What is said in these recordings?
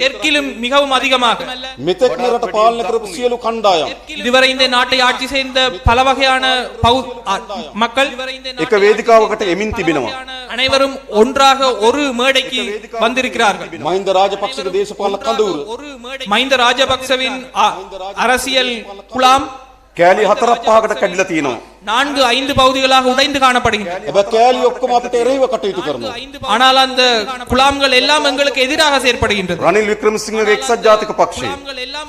தெற்கிலும் மிகவும் அதிகமாக මෙතෙක් මෙරට පාලනය කරපු සියලු කණ්ඩායම් இதுவரை இந்த நாட்டை ஆட்சி செய்த பல வகையான மக்கள் එක වේදිකාවකට එමින් තිබෙනවා. அனைவரும் ஒன்றாக ஒரு மேடைக்கு வந்திருக்கிறார்கள். මහින්ද රාජපක්ෂගේ දේශපාලන කඳවුර மஹிந்த ராஜபக்சவின் அரசியல் குலாம் කෑලි 4-5කට කැඩිලා තියෙනවා. 4-5 பகுதிகளாக உடைந்து காணப்படுகின்றன. හැබැයි කෑලි ඔක්කොම අපිට එරෙහිව කටයුතු කරනවා. ஆனால் அந்த குலாம்கள் எல்லாம் எங்களுக்கு எதிராக செயற்படுகின்றது. රනිල් වික්‍රමසිංහගේ එක්සත් ජාතික පක්ෂය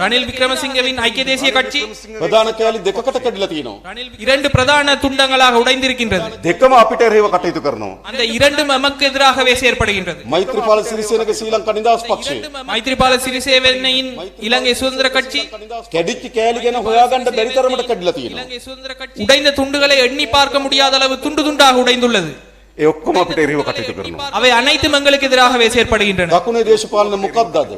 ரணில் விக்ரமசிங்கவின் ஐக்கிய தேசிய கட்சி ප්‍රධාන කෑලි දෙකකට කැඩිලා තියෙනවා. 2 பிரதான துண்டங்களாக உடைந்திருக்கின்றது. දෙකම අපිට එරෙහිව කටයුතු කරනවා. அந்த 2 நமக்கு எதிராகவே செயற்படுகின்றது. මෛත්‍රීපාල සිරිසේනගේ ශ්‍රී ලංකා නිදහස් පක්ෂය மைத்ரிபால சிறிசேனவின் இலங்கை சுதந்திர கட்சி කැඩිච්ච කෑලි ගැන හොයාගන්න බැරි තරමට කැඩිලා තියෙනවා. இலங்கை சுதந்திர கட்சி உடைந்த துண்டுகளை எண்ணி பார்க்க முடியாத அளவு துண்டு துண்டாக உடைந்துள்ளது. ඒ ඔක්කොම අපිට එරෙහිව කටයුතු කරනවා. அவை அனைத்தும் எங்களுக்கு எதிராகவே செயற்படுகின்றன. දකුණේ දේශපාලන මොකක්ද අද?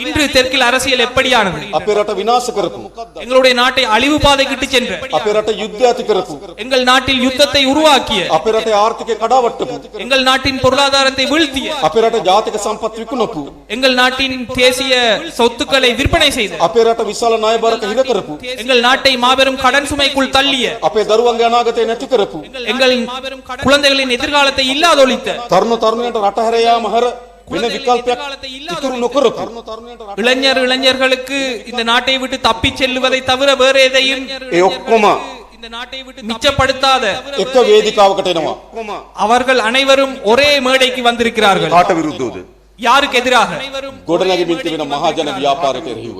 இன்று தெற்கில் அரசியல் எப்படியானது? අපේ රට විනාශ කරපු எங்களுடைய நாட்டை அழிவு பாதைக்கு இட்டுச் சென்ற අපේ රට යුද්ධ ඇති කරපු எங்கள் நாட்டில் யுத்தத்தை உருவாக்கிய අපේ රටේ ආර්ථිකය කඩාවට්ටපු எங்கள் நாட்டின் பொருளாதாரத்தை வீழ்த்திய අපේ රට ජාතික සම්පත් විකුණපු எங்கள் நாட்டின் தேசிய சொத்துக்களை விற்பனை செய்த අපේ රට විශාල ණය බරක හිර කරපු எங்கள் நாட்டை மாபெரும் கடன் சுமைக்குள் தள்ளிய අපේ දරුවන්ගේ අනාගතය නැති කරපු எங்கள் குழந்தைகளின் எதிர்காலத்தை இல்லாதொழித்த තරුණ තරුණියන්ට රට හැර යාම හැර වෙන විකල්පයක් ඉතුරු නොකරපු இளைஞர்களுக்கு இந்த நாட்டை விட்டு தப்பிச் செல்வதை தவிர வேறு எதையும் ඒ ඔක්කොම இந்த நாட்டை விட்டு மிச்சப்படுத்தாத එක වේදිකාවකට එනවා. அவர்கள் அனைவரும் ஒரே மேடைக்கு வந்திருக்கிறார்கள். කාට විරුද්ධවද? யாருக்கு எதிராக? ගොඩනැගෙමින් තිබෙන මහජන ව්‍යාපාරයට එරෙහිව.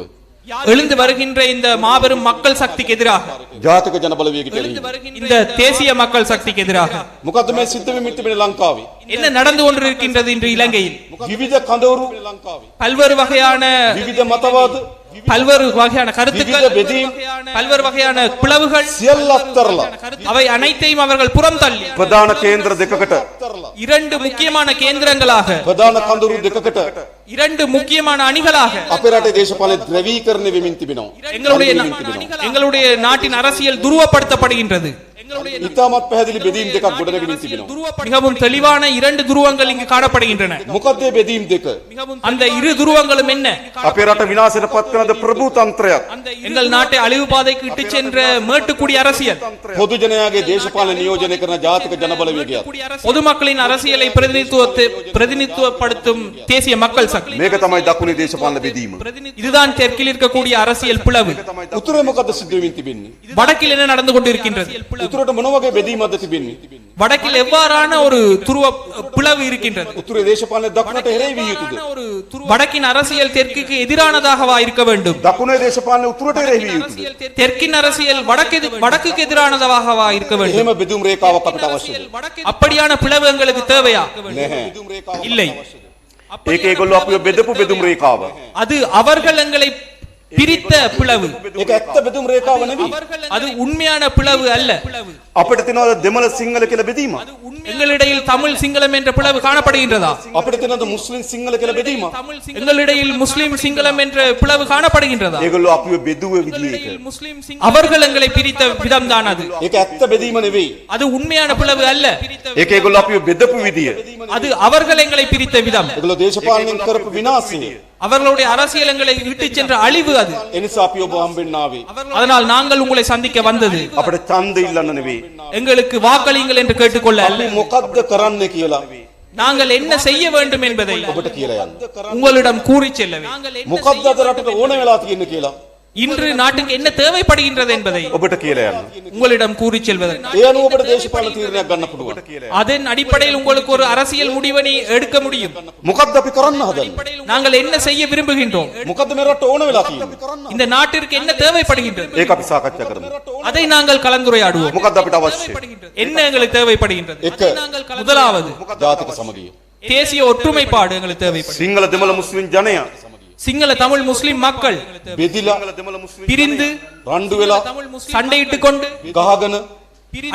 எழுந்து வருகின்ற இந்த மாபெரும் மக்கள் சக்திக்கு எதிராக, ජාතික ජන බලවේගයට එරෙහිව. இந்த தேசிய மக்கள் சக்திக்கு எதிராக මොකද්ද මේ සිද්ධ වෙමින් තිබෙන ලංකාවේ? என்ன நடந்து கொண்டிருக்கின்றது இன்று இலங்கையில்? විවිධ කඳවුරු ලංකාවේ. பல்வேறு வகையான විවිධ මතවාද பல்வேறு வகையான கருத்துக்கள், විවිධ බෙදීම් பல்வேறு வகையான பிளவுகள், සියල්ල අත්තරලා அவை அனைத்தையும் அவர்கள் புறம் தள்ளி ප්‍රධාන කේන්ද්‍ර දෙකකට 2 முக்கியமான கேந்திரங்களாக, ප්‍රධාන කඳවුරු දෙකකට 2 முக்கியமான அணிகளாக අපේ රටේ දේශපාලන ද්‍රවීකරණය වෙමින් තිබෙනවා. எங்களுடைய நாட்டின் அரசியல் துருவப்படுத்தப்படுகின்றது. ඉතාමත් පැහැදිලි බෙදීම් දෙකක් ගොඩනැගෙමින් තිබෙනවා. மிகவும் தெளிவான 2 துருவங்கள் இங்கு காணப்படுகின்றன. මොකද්ද මේ බෙදීම් දෙක? அந்த 2 துருவங்களும் என்ன? අපේ රට විනාශයට පත් කරන ප්‍රභූ තන්ත්‍රයක්. எங்கள் நாட்டை அழிவு பாதைக்கு இட்டுச் சென்ற மேட்டுக்குடி அரசியல், පොදු ජනයාගේ දේශපාලන නියෝජනය කරන ජාතික ජන බලවේගයක්. பொதுமக்களின் அரசியலை பிரதிநிதித்துவப்படுத்தும் தேசிய மக்கள் சக்தி. මේක තමයි දකුණේ දේශපාලන බෙදීම. இதுதான் தெற்கில் இருக்கக்கூடிய அரசியல் பிளவு. උතුරේ මොකද්ද සිද්ධ වෙමින් තිබෙන්නේ? வடக்கில் என்ன நடந்து கொண்டிருக்கின்றது? උතුරට මොන වගේ බෙදීමක්ද තිබෙන්නේ? வடக்கில் எவ்வாறான ஒரு துருவ பிளவு இருக்கின்றது? උතුරේ දේශපාලන දකුණට එරෙහි විය යුතුද? வடக்கின் அரசியல் தெற்குக்கு எதிரானதாகவா இருக்க வேண்டும்? දකුණේ දේශපාලන උතුරට එරෙහි විය යුතුද? தெற்கின் அரசியல் வடக்குக்கு எதிரானதாகவா இருக்க வேண்டும்? එහෙම බෙදුම් රේඛාවක් අපිට අවශ්‍යද? அப்படியான பிளவு எங்களுக்கு தேவையா? නැහැ. இல்லை. ඒක ඒගොල්ලෝ අපිව බෙදපු බෙදුම් රේඛාව. அது அவர்கள் எங்களை பிரித்த பிளவு. ඒක ඇත්ත බෙදුම් රේඛාව නෙවෙයි. அது உண்மையான பிளவு அல்ல. අපිට තියෙනවද දෙමළ සිංහල කියලා බෙදීම? எங்களிடையில் தமிழ் சிங்களம் என்ற பிளவு காணப்படுகின்றதா? අපිට තියෙනවද මුස්ලිම් සිංහල කියලා බෙදීමක්? எங்களிடையில் முஸ்லிம் சிங்களம் என்ற பிளவு காணப்படுகின்றதா? ඒගොල්ලෝ අපිව බෙදුව විදිය එක. அவர்கள் எங்களை பிரித்த விதம்தான் அது. ඒක ඇත්ත බෙදීම නෙවෙයි. அது உண்மையான பிளவு அல்ல. ඒක ඒගොල්ලෝ අපිව බෙදපු විදිය. அது அவர்கள் எங்களை பிரித்த விதம். ඒගොල්ලෝ දේශපාලනයෙන් කරපු විනාශය. அவர்களுடைய அரசியல் எங்களை விட்டு சென்ற அழிவு அது. එනිසා අපි ඔබ හම්බෙන්න ආවේ. அதனால் நாங்கள் உங்களை சந்திக்க வந்தது අපිට ඡන්ද ඉල්ලන්න නෙවෙයි. எங்களுக்கு வாக்களியுங்கள் என்று கேட்டுக்கொள்ள அல்ல. අපි මොකද්ද කරන්න කියලා நாங்கள் என்ன செய்ய வேண்டும் என்பதை ඔබට කියලා යන්න. உங்களிடம் கூறி செல்லவே. මොකද්ද අද රටට ඕන වෙලා තියෙන්නේ කියලා இன்று நாட்டுக்கு என்ன தேவைப்படுகின்றது என்பதை ඔබට කියලා යන්න. உங்களிடம் கூறி செல்வதற்கு. ඒ අනුව ඔබට දේශපාලන තීරණයක් ගන්න පුළුවන්. அதன் அடிப்படையில் உங்களுக்கு ஒரு அரசியல் முடிவை எடுக்க முடியும். මොකද්ද අපි කරන්න හදන්නේ? நாங்கள் என்ன செய்ய விரும்புகின்றோம்? මොකද්ද මේ රටට ඕන වෙලා තියෙන්නේ? இந்த நாட்டிற்கு என்ன தேவைப்படுகின்றது? ඒක අපි සාකච්ඡා කරමු. அதை நாங்கள் கலந்துரையாடுவோம். මොකද්ද අපිට අවශ්‍ය? என்ன எங்களுக்கு தேவைப்படுகின்றது? එක முதலாவது ජාතික සමගිය. தேசிய ஒற்றுமைப்பாடு எங்களுக்கு தேவைப்படுகிறது. සිංහල දෙමළ මුස්ලිම් ජනයා சிங்கள தமிழ் முஸ்லிம் மக்கள் බෙදිලා பிரிந்து රණ්ඩු වෙලා சண்டையிட்டுக் கொண்டு ගහගෙන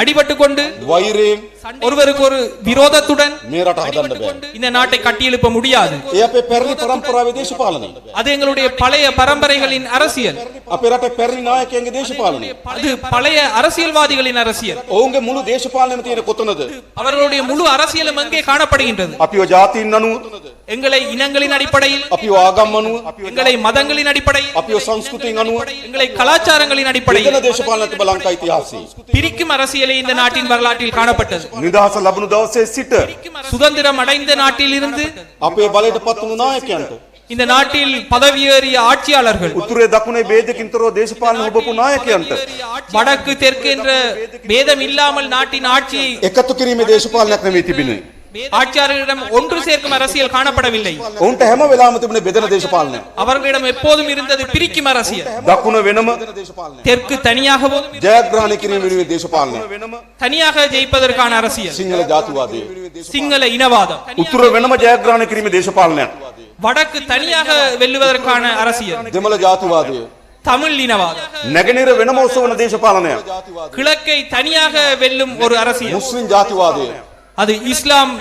அடிபட்டுக் கொண்டு වෛරයෙන් ஒருவருக்கு ஒரு விரோதத்துடன் මේ රට හදන්න බෑ. இந்த நாட்டை கட்டியெழுப்ப முடியாது. ඒ අපේ පැරණි පරම්පරාවේ දේශපාලනය. அது எங்களுடைய பழைய பரம்பரைகளின் அரசியல். අපේ රටේ පැරණි නායකයන්ගේ දේශපාලනය. அது பழைய அரசியல்வாதிகளின் அரசியல். ඔවුන්ගේ මුළු දේශපාලනයම තියෙන කොතනද? அவர்களுடைய முழு அரசியலும் அங்கே காணப்படுகின்றது. අපිව ජාතීන් අනුව, எங்களை இனங்களின் அடிப்படையில், අපිව ආගම් අනුව, எங்களை மதங்களின் அடிப்படையில், අපිව සංස්කෘතියෙන් අනුව எங்களை கலாச்சாரங்களின் බෙදෙන அடிப்படையில் දේශපාලනයක් තිබ ලංකා ඉතිහාසයේ. பிரிக்கும் அரசியலே இந்த நாட்டின் வரலாற்றில் காணப்பட்டது. නිදහස ලැබුණු දවසේ සිට சுதந்திரம் அடைந்த நாட்டில் இருந்து අපේ බලයට පත් වුණු නායකයන්ට இந்த நாட்டில் பதவியேறிய ஆட்சியாளர்கள், උතුරේ දකුණේ ભેදකින් තොරව දේශපාලන හොබපු නායකයන්ට வடக்கு தெற்கு என்ற பேதம் இல்லாமல் நாட்டின் ஆட்சியை එකතු කිරීමේ දේශපාලනයක් නෙමෙයි තිබුණේ. ஆட்சியாளர்களிடம் ஒன்று சேர்க்கும் அரசியல் காணப்படவில்லை. ඔවුන්ට හැම වෙලාවෙම තිබුණේ බෙදෙන දේශපාලනය. அவர்களிடம் எப்போதும் இருந்தது பிரிக்கும் அரசியல். දකුණ වෙනම, බෙදෙන දේශපාලනය. தெற்கு தனியாகவும் ජයග්‍රහණය කිරීම වෙනුවෙන් දේශපාලනය. தனியாக ஜெயிப்பதற்கான அரசியல். සිංහල ජාතිවාදය. சிங்கள இனவாதம். උතුර වෙනම ජයග්‍රහණය කිරීමේ දේශපාලනයක්. வடக்கு தனியாக வெல்லுவதற்கான அரசியல். දෙමළ ජාතිවාදය. தமிழ் இனவாதம். නැගෙනහිර වෙනම ඔසවන දේශපාලනයක්. கிழக்கை தனியாக வெல்லும் ஒரு அரசியல். මුස්ලිම් ජාතිවාදය. அது இஸ்லாம்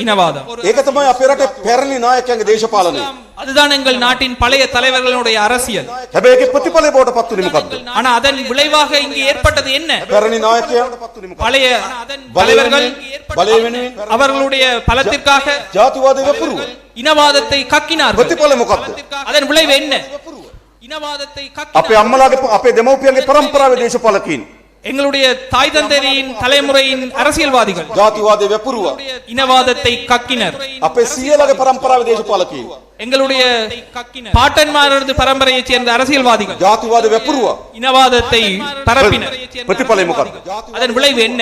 இனவாதம். ඒක තමයි අපේ රටේ පැරණි නායකයන්ගේ දේශපාලනය. அதுதான் எங்கள் நாட்டின் பழைய தலைவர்களுடைய அரசியல். හැබැයි ඒකේ ප්‍රතිඵලය බවට පත් වුණේ මොකක්ද? ஆனா அதன் விளைவாக இங்கு ஏற்பட்டது என்ன? පැරණි නායකයන් பழைய தலைவர்கள் බලය වෙනුවෙන් அவர்களுடைய பலத்திற்காக ජාතිවාදය වැපරුවා. இனவாதத்தை கக்கினார்கள். ප්‍රතිඵලය මොකක්ද? அதன் விளைவு என்ன? இனவாதத்தை අපේ கக்கினார்கள். අම්මලාගේ අපේ දෙමව්පියන්ගේ පරම්පරාවේ දේශපාලකීන් எங்களுடைய தாய் தந்தையின் தலைமுறையின் அரசியல்வாதிகள் ජාතිවාදය වැපරුවා. இனவாதத்தை கக்கினர். අපේ සියලගේ පරම්පරාවේ දේශපාලකීන් எங்களுடைய பாட்டன்மாரது பரம்பரையைச் சேர்ந்த அரசியல்வாதிகள் ජාතිවාදය වැපරුවා. இனவாதத்தை பரப்பினர். ප්‍රතිඵලය මොකක්ද? அதன் விளைவு என்ன?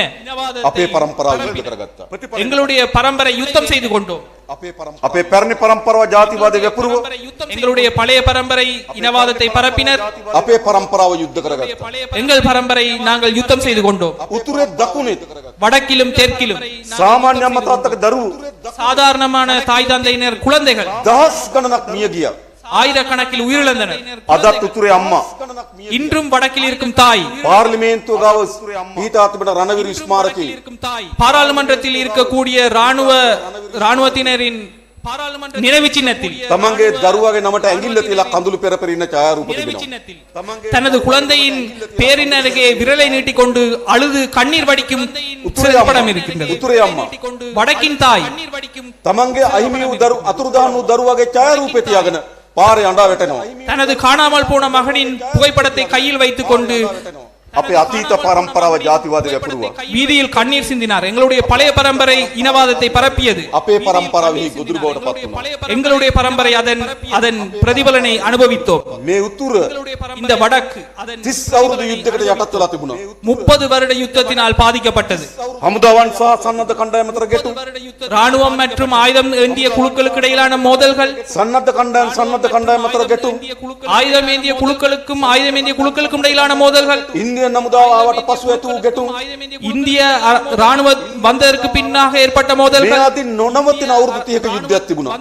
අපේ පරම්පරාව විරුද්ධ කරගත්තා. எங்களுடைய பரம்பரை யுத்தம் செய்து கொண்டோம். අපේ පරම්පරාව අපේ පැරණි පරම්පරාව ජාතිවාදය වැපරුව எங்களுடைய பழைய பரம்பரை இனவாதத்தை பரப்பினர். අපේ පරම්පරාව යුද්ධ කරගත්තා. எங்கள் பரம்பரை நாங்கள் யுத்தம் செய்து கொண்டோம். උතුරේ දකුණේ வடக்கிலும் தெற்கிலும் සාමාන්‍ය අම්මා තාත්තගේ දරුවෝ சாதாரணமான தாய் தந்தையினர் குழந்தைகள் දහස් ගණනක් මිය ගියා. ஆயிரக்கணக்கில் உயிரிழந்தனர். අදත් උතුරේ අම්මා இன்றும் வடக்கில் இருக்கும் தாய், පාර්ලිමේන්තුව ගාව පිහිටා තිබෙන රණවිරු ස්මාරකයේ பாராளுமன்றத்தில் இருக்கக்கூடிய ராணுவத்தினரின் நினைவு சின்னத்தில் තමන්ගේ දරුවාගේ නමට ඇඟිල්ල තියලා කඳුළු පෙර පෙර ඉන්න ඡායාරූප நினைவு තිබෙනවා. சின்னத்தில் தனது குழந்தையின் பேரின் அருகே விரலை நீட்டிக்கொண்டு அழுது கண்ணீர் வடிக்கும் படம் இருக்கின்றது. උතුරේ අම්මා வடக்கின் தாய் තමන්ගේ අහිමි වූ අතුරුදහන් වූ දරුවාගේ ඡායාරූපය තියාගෙන පාරේ අඬා වැටෙනවා. தனது காணாமல் போன மகனின் புகைப்படத்தை கையில் வைத்துக் கொண்டு අපේ අතීත පරම්පරාව ජාතිවාදය වැපරුවා. வீதியில் கண்ணீர் சிந்தினார். எங்களுடைய பழைய பரம்பரை இனவாதத்தை பரப்பியது. අපේ පරම්පරාවෙහි ගොදුරු බවට පත් වුණා. எங்களுடைய பரம்பரை அதன் பிரதிபலனை அனுபவித்தோம். මේ උතුර இந்த வடக்கு அதன் 30 අවුරුදු යුද්ධයකට යටත් වෙලා තිබුණා. 30 வருட யுத்தத்தினால் பாதிக்கப்பட்டது. හමුදාවන් සහ සන්නද්ධ කණ්ඩායම් අතර ගැටුම්, ராணுவம் மற்றும் ஆயுதம் ஏந்திய குழுக்களுக்கு இடையிலான மோதல்கள், සන්නද්ධ කණ්ඩායම් අතර ගැටුම්, ஆயுதம் ஏந்திய குழுக்களுக்கும் ஆயுதம் ஏந்திய குழுக்களுக்கும் இடையிலான மோதல்கள், ඉන්දියන් නමුදාව ආවට පසු ඇති වූ ගැටුම්, இந்திய ராணுவ வந்ததற்கு பின்னாக ஏற்பட்ட මේ மோதல்கள், අතින් නොනවතින අවුරුදු 30ක යුද්ධයක් තිබුණා.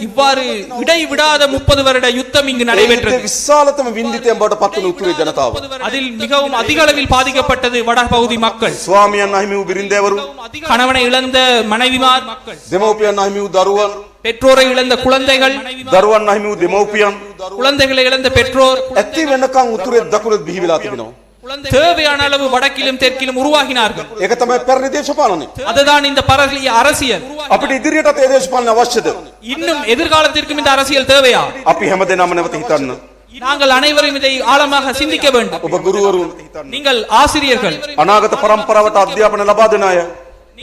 இவ்வாறு இடைவிடாத 30 வருட யுத்தம் இங்கு ඒ நடைபெற்றது. යුද්ධයේ විශාලතම වින්දිතයන් බවට පත් වුණු උතුරේ ජනතාව. அதில் மிகவும் அதிக அளவில் பாதிக்கப்பட்டது வடபகுதி மக்கள். ස්වාමියන් අහිමි වූ බිරින්දෑවරු, கணவனை இழந்த மனைவிமார், දෙමව්පියන් අහිමි වූ දරුවන්, பெற்றோரை இழந்த குழந்தைகள், දරුවන් අහිමි වූ දෙමව්පියන් குழந்தைகளை இழந்த பெற்றோர் ඇති වෙනකන් උතුරේ දකුණේ බිහි වෙලා තිබෙනවා. தேவையான அளவு வடக்கிலும் தெற்கிலும் உருவாகினார்கள். ඒක තමයි පැරණි දේශපාලනය. அதுதான் இந்த பரலிய அரசியல். අපිට ඉදිරියටත් ඒ දේශපාලනය අවශ්‍යද? இன்னும் எதிர்காலத்திற்கும் இந்த அரசியல் தேவையா? අපි හැමදෙනාම නැවත හිතන්න. நாங்கள் அனைவரும் இதை ஆழமாக சிந்திக்க வேண்டும். ඔබ ගුරුවරුන්, நீங்கள் ஆசிரியர்கள், අනාගත පරම්පරාවට අධ්‍යාපන ලබා දෙන අය,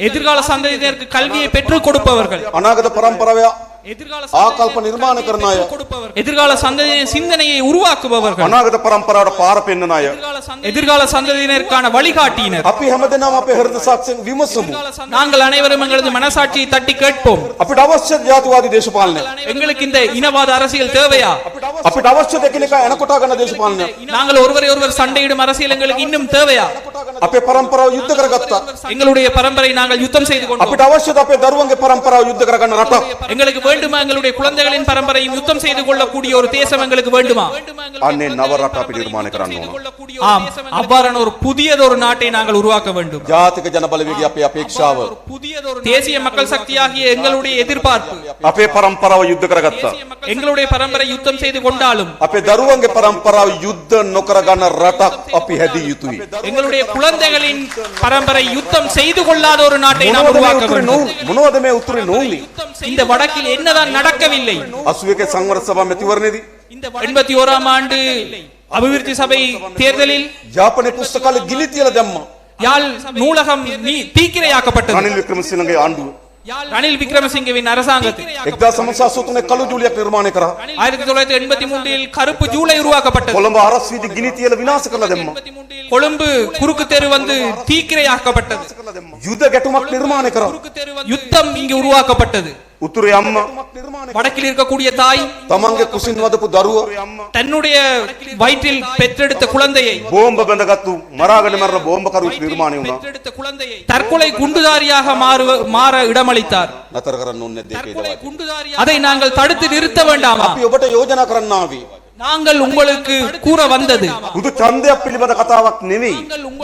எதிர்கால சந்ததியினருக்கு கல்வியை பெற்றுக் கொடுப்பவர்கள், අනාගත පරම්පරාවේ எதிர்கால ආකල්ප නිර්මාණය කරන අය, எதிர்கால சந்ததியின் சிந்தனையை உருவாக்குபவர்கள், අනාගත පරම්පරාවට පාර පෙන්වන අය, எதிர்கால சந்ததியினருக்கான வழிகாட்டியினர். අපි හැමදෙනාම අපේ හෘද සාක්ෂියෙන් විමසමු. நாங்கள் அனைவரும் எங்களது மனசாட்சியை தட்டி கேட்போம். අපිට අවශ්‍ය ජාතිවාදී දේශපාලනය. எங்களுக்கு இந்த இனவாத அரசியல் தேவையா? අපිට අවශ්‍ය දෙකිනෙක එනකොට ගන්න දේශපාලනය. நாங்கள் ஒருவரை ஒருவர் சண்டையிடும் அரசியல் எங்களுக்கு இன்னும் தேவையா? අපේ පරම්පරාව යුද්ධ කරගත්තා. எங்களுடைய பரம்பரை நாங்கள் யுத்தம் செய்து கொண்டோம். අපිට අවශ්‍යද අපේ දරුවන්ගේ පරම්පරාව යුද්ධ කරගන්න රටක්? எங்களுக்கு வேண்டுமா எங்களுடைய குழந்தைகளின் பரம்பரையும் யுத்தம் செய்து கொள்ளக்கூடிய ஒரு தேசம் எங்களுக்கு வேண்டுமா? අන්නේ නව රට අපි නිර්මාණය කරන්න ඕන. ஆம், அவ்வாறான ஒரு புதியதொரு நாட்டை நாங்கள் உருவாக்க வேண்டும். ජාතික ජනබලවේගය අපේ අපේක්ෂාව. தேசிய மக்கள் சக்தியாகிய எங்களுடைய எதிர்பார்ப்பு. අපේ පරම්පරාව යුද්ධ කරගත්තා. எங்களுடைய பரம்பரை யுத்தம் செய்து கொண்டாலும் අපේ දරුවන්ගේ පරම්පරාව යුද්ධ නොකරගන්න රටක් අපි හැදිය යුතුයි. எங்களுடைய குழந்தைகளின் பரம்பரை யுத்தம் செய்து கொள்ளாத ஒரு நாட்டை நாம் உருவாக்க வேண்டும். මොනවද මේ උත්තරේ නොඋනේ? இந்த வடக்கில் என்னதான் நடக்கவில்லை? 81 සංවර්ධ සභා මැතිවරණයේදී 81ஆம் ஆண்டு அபிவிருத்தி சபை தேர்தலில் යාපනයේ පුස්තකාලේ ගිනි තියලා දැම්මා. யாழ் நூலகம் தீக்கிரையாக்கப்பட்டது. රනිල් වික්‍රමසිංහගේ ආණ්ඩුව ரணில் விக்ரமசிங்கவின் அரசாங்கத்தில் 1983 කළු ජූලියක් නිර්මාණය කරා. 1983 கருப்பு ஜூலை உருவாக்கப்பட்டது. කොළඹ හරස් වීදි ගිනි තියලා විනාශ කරලා දැම්මා. கொழும்பு குறுக்கு தெரு வந்து தீக்கிரையாக்கப்பட்டது. යුද ගැටුමක් නිර්මාණය කරා. யுத்தம் இங்கு உருவாக்கப்பட்டது. උතුරේ අම්මා வடக்கில் இருக்கக்கூடிய தாய் තමන්ගේ කුසින් වදපු දරුව தன்னுடைய வயிற்றில் பெற்றெடுத்த குழந்தையை බෝම්බ බැඳගත්තු මරාගෙන මරන බෝම්බකරුවෙක් නිර්මාණය වුණා. தற்கொலை குண்டுதாரியாக மாற இடமளித்தார். නතර කරන්න ඕනේ දෙකේ. அதை நாங்கள் தடுத்து நிறுத்த வேண்டாமா? අපි ඔබට යෝජනා කරන්න ආවේ. நாங்கள் உங்களுக்கு கூற வந்தது බුදු ඡන්දයක් පිළිබඳ කතාවක් නෙවෙයි.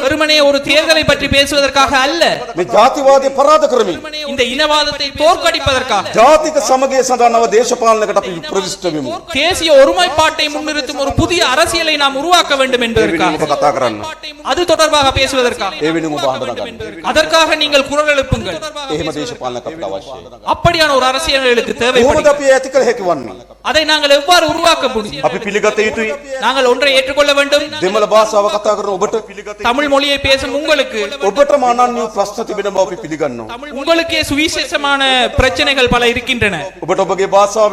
வெறுமனே ஒரு தேர்தலை பற்றி பேசுவதற்காக அல்ல, මේ ජාතිවාදී පරාද කරමින් இந்த இனவாதத்தை தோற்கடிப்பதற்காக ජාතික සමගිය සඳහා නව දේශපාලනයකට අපි ප්‍රතිෂ්ඨ වෙමු. தேசிய ஒருமைப்பாட்டை முன்னிறுத்தும் ஒரு புதிய அரசியலை நாம் உருவாக்க வேண்டும் ඒ වෙනුවෙන් என்பதற்காக, ඔබ කතා කරන්න. அது தொடர்பாக பேசுவதற்காக, ඒ වෙනුවෙන් ඔබ හඳුනා ගන්න. அதற்காக நீங்கள் குரல் எழுப்புங்கள். එහෙම දේශපාලනයක් අපිට අවශ්‍යයි. அப்படியான ஒரு அரசியலுக்கு කොහොමද தேவைப்படுகிறது. අපි ඇති කළ හැකි වන්නේ? அதை நாங்கள் எவ்வாறு உருவாக்க முடியும்? අපි පිළිගත යුතුයි. நாங்கள் ஒன்றை ஏற்றுக்கொள்ள வேண்டும். දෙමළ භාෂාව කතා කරන ඔබට தமிழ் மொழியை பேசும் உங்களுக்கு ඔබටම අනන්‍ය ප්‍රශ්න තිබෙන බව අපි පිළිගන්නවා. உங்களுக்கே சுவிசேஷமான பிரச்சனைகள் பல இருக்கின்றன. ඔබට ඔබගේ භාෂාවෙන්